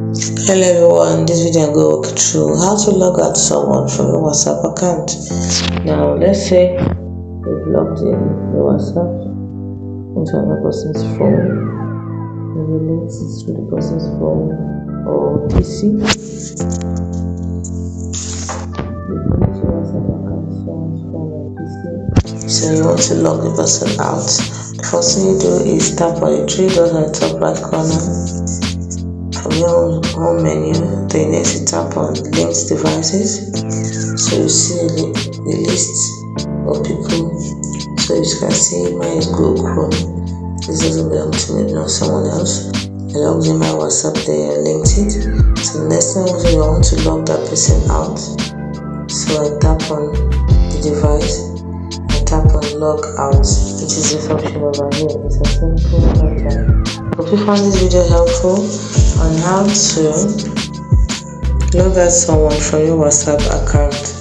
Hello everyone, this video I'm going to walk you through how to log out someone from your WhatsApp account. Now let's say you've logged in your WhatsApp into another person's phone, and you linked it to the person's phone or PC. You link your WhatsApp account to someone's phone or PC. So you want to log the person out. The first thing you do is tap on the three dots on the top right corner. From your home menu, then you need to tap on linked devices. So you see the list of people. So you can see mine is Google Chrome. This doesn't belong to me, belongs to someone else. I logged in my WhatsApp there and linked it. So next thing I want to log that person out. So I tap on the device. I tap on log out, which is this option over here. It's a simple button. Hope you found this video helpful on how to log out someone from your WhatsApp account.